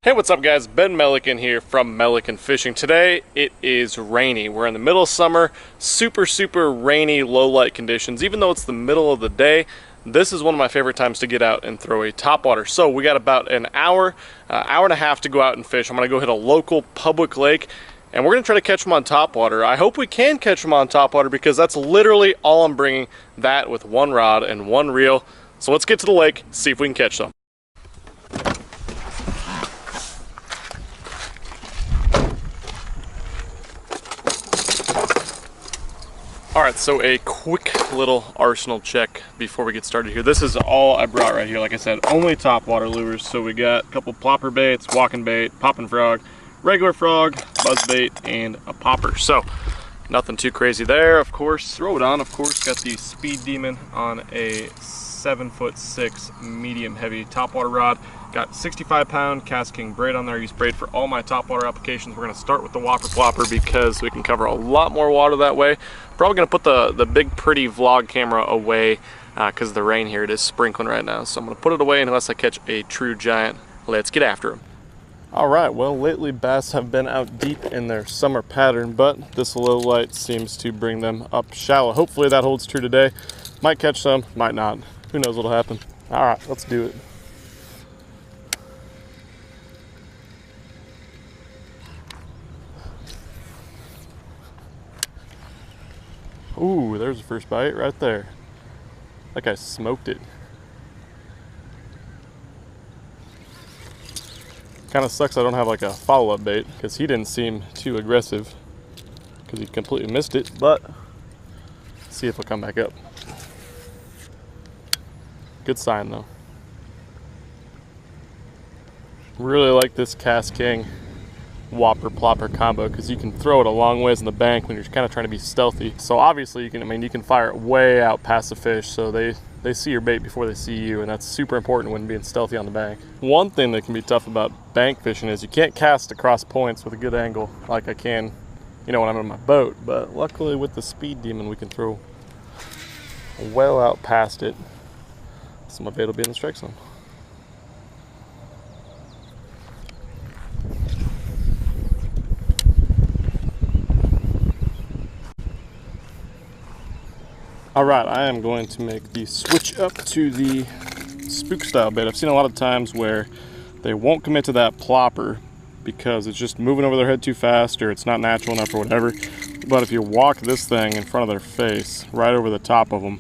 Hey, what's up guys? Ben Melican here from Melican Fishing. Today it is rainy. We're in the middle of summer, super rainy, low light conditions. Even though it's the middle of the day, this is one of my favorite times to get out and throw a topwater. So we got about an hour and a half to go out and fish. I'm gonna go hit a local public lake and we're gonna try to catch them on topwater. I hope we can catch them on topwater because that's literally all I'm bringing, that with one rod and one reel. So let's get to the lake, see if we can catch some. Alright, so a quick little arsenal check before we get started here. This is all I brought right here. Like I said, only topwater lures. So we got a couple plopper baits, walking bait, popping frog, regular frog, buzz bait, and a popper. So nothing too crazy there. Of course, throw it on. Of course, got the Speed Demon on a 7'6" medium heavy topwater rod. Got 65-pound KastKing braid on there. Use braid for all my topwater applications. We're going to start with the whopper plopper because we can cover a lot more water that way. Probably going to put the big pretty vlog camera away because the rain here, it is sprinkling right now. So I'm going to put it away unless I catch a true giant. Let's get after him. All right, well, lately bass have been out deep in their summer pattern, but this low light seems to bring them up shallow. Hopefully that holds true today. Might catch some, might not. Who knows what'll happen. All right, let's do it. Ooh, there's the first bite right there. That guy smoked it. Kind of sucks I don't have like a follow-up bait because he didn't seem too aggressive because he completely missed it, but let's see if he'll come back up. Good sign though. Really like this KastKing whopper plopper combo because you can throw it a long ways in the bank when you're kind of trying to be stealthy. So obviously you can fire it way out past the fish so they see your bait before they see you, and that's super important when being stealthy on the bank. One thing that can be tough about bank fishing is you can't cast across points with a good angle like I can, when I'm in my boat, but luckily with the Speed Demon we can throw well out past it, so my bait will be in the strike zone. All right, I am going to make the switch up to the Spook Style bait. I've seen a lot of times where they won't commit to that plopper because it's just moving over their head too fast or it's not natural enough or whatever. But if you walk this thing in front of their face, right over the top of them,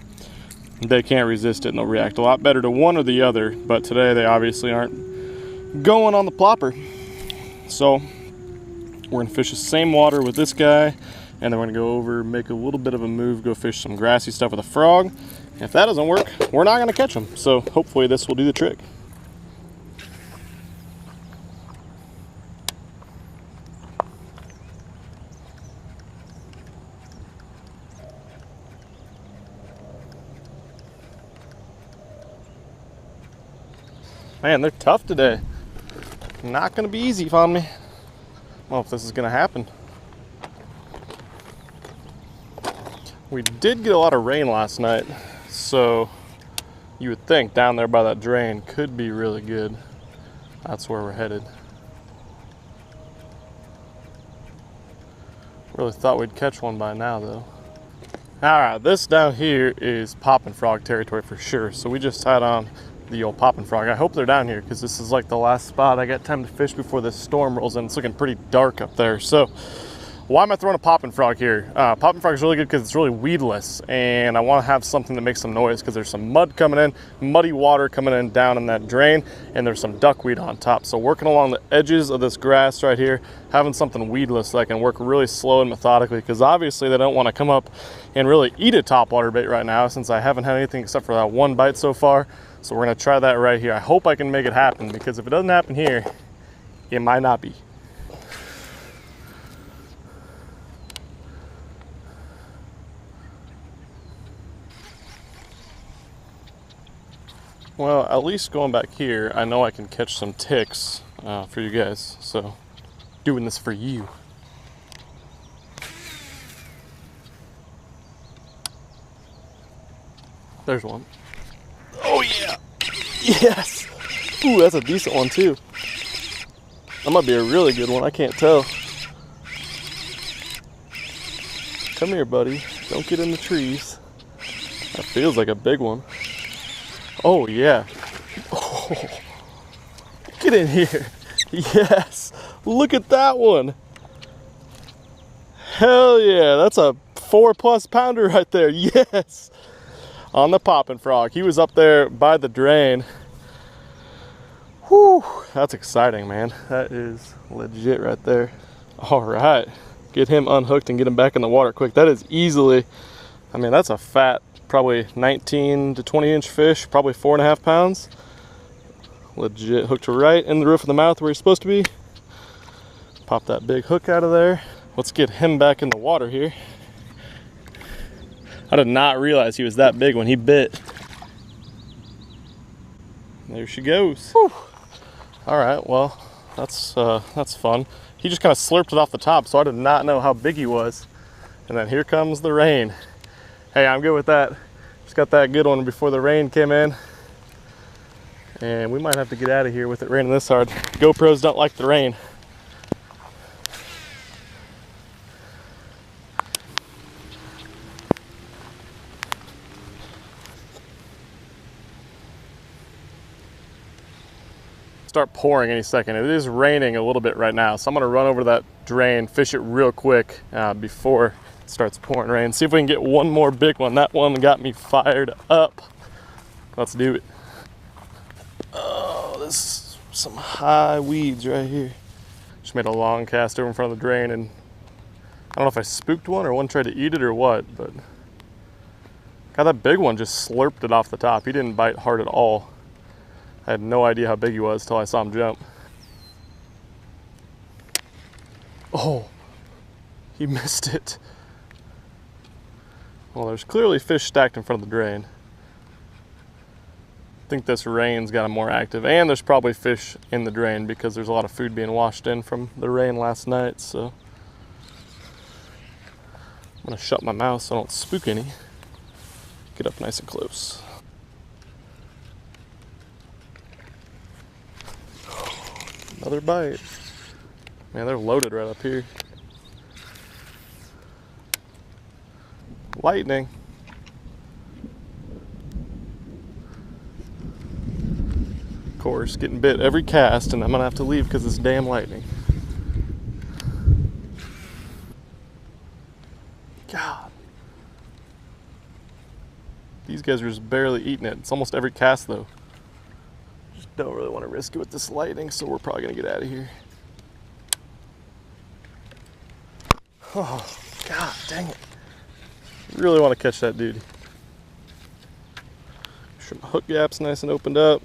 they can't resist it and they'll react a lot better to one or the other. But today they obviously aren't going on the plopper. So we're gonna fish the same water with this guy, and then we're gonna go over, make a little bit of a move, go fish some grassy stuff with a frog. If that doesn't work, we're not gonna catch them. So hopefully this will do the trick. Man, they're tough today. Not gonna be easy on me. Well, if this is gonna happen. We did get a lot of rain last night, so you would think down there by that drain could be really good. That's where we're headed. Really thought we'd catch one by now though. All right, this down here is popping frog territory for sure. So we just tied on the old popping frog. I hope they're down here because this is like the last spot I got time to fish before this storm rolls in. It's looking pretty dark up there. So why am I throwing a popping frog here? Popping frog is really good because it's really weedless, and I want to have something that makes some noise because there's some mud coming in, muddy water coming in down in that drain, and there's some duckweed on top. So working along the edges of this grass right here, having something weedless that I can work really slow and methodically, because obviously they don't want to come up and really eat a topwater bait right now since I haven't had anything except for that one bite so far. So we're going to try that right here. I hope I can make it happen, because if it doesn't happen here, it might not be. Well, at least going back here, I know I can catch some ticks for you guys. So, doing this for you. There's one. Oh yeah! Yes! Ooh, that's a decent one too. That might be a really good one, I can't tell. Come here, buddy. Don't get in the trees. That feels like a big one. Oh, yeah. Oh, get in here. Yes. Look at that one. Hell yeah. That's a 4+ pounder right there. Yes. On the popping frog. He was up there by the drain. Whew. That's exciting, man. That is legit right there. All right. Get him unhooked and get him back in the water quick. That is easily, I mean, that's a fat, probably 19 to 20 inch fish, probably 4.5 pounds. Legit hooked right in the roof of the mouth where he's supposed to be. Pop that big hook out of there. Let's get him back in the water here. I did not realize he was that big when he bit. There she goes. Whew. All right, well, that's fun. He just kind of slurped it off the top, so I did not know how big he was. And then here comes the rain. Hey, I'm good with that. Just got that good one before the rain came in. And we might have to get out of here with it raining this hard. GoPros don't like the rain. Start pouring any second. It is raining a little bit right now, so I'm gonna run over to that drain, fish it real quick before it starts pouring rain. See if we can get one more big one. That one got me fired up. Let's do it. Oh, this is some high weeds right here. Just made a long cast over in front of the drain, and I don't know if I spooked one or one tried to eat it or what, but God, that big one just slurped it off the top. He didn't bite hard at all. I had no idea how big he was till I saw him jump. Oh, he missed it. Well, there's clearly fish stacked in front of the drain. I think this rain's got him more active, and there's probably fish in the drain because there's a lot of food being washed in from the rain last night, so. I'm gonna shut my mouth so I don't spook any. Get up nice and close. Another bite. Man, they're loaded right up here. Lightning. Of course, getting bit every cast, and I'm gonna have to leave because it's damn lightning. God. These guys are just barely eating it. It's almost every cast though. Don't really want to risk it with this lightning, so we're probably gonna get out of here. Oh, God dang it. Really want to catch that dude. Make sure my hook gap's nice and opened up.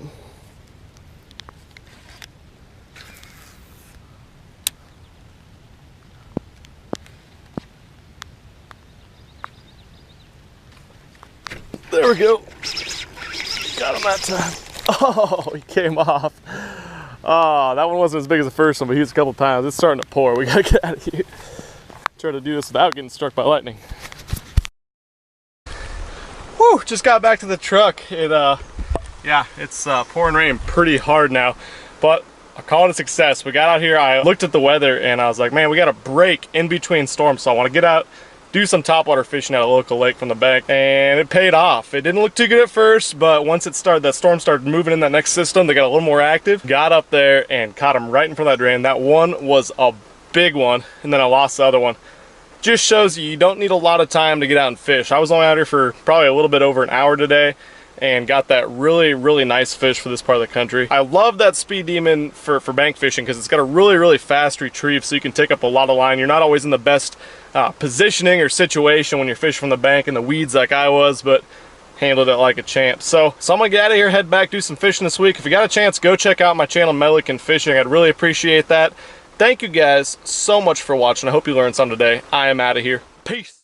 There we go. Got him that time. Oh, he came off. Oh, that one wasn't as big as the first one, but he was a couple times. It's starting to pour. We gotta get out of here. Try to do this without getting struck by lightning. Whew, just got back to the truck. Yeah, it's pouring rain pretty hard now, but I call it a success. We got out here, I looked at the weather, and I was like, man, we got a break in between storms, so I want to get out, do some topwater fishing at a local lake from the bank, and it paid off. It didn't look too good at first, but once it started, that storm started moving in that next system, they got a little more active. Got up there and caught them right in front of that drain. That one was a big one, and then I lost the other one. Just shows you don't need a lot of time to get out and fish. I was only out here for probably a little bit over an hour today, and got that really, really nice fish for this part of the country. I love that Speed Demon for bank fishing because it's got a really, really fast retrieve, so you can take up a lot of line. You're not always in the best positioning or situation when you're fishing from the bank in the weeds like I was, but handled it like a champ. So I'm gonna get out of here, head back, do some fishing this week. If you got a chance, go check out my channel, Melican Fishing. I'd really appreciate that. Thank you guys so much for watching. I hope you learned something today. I am out of here. Peace.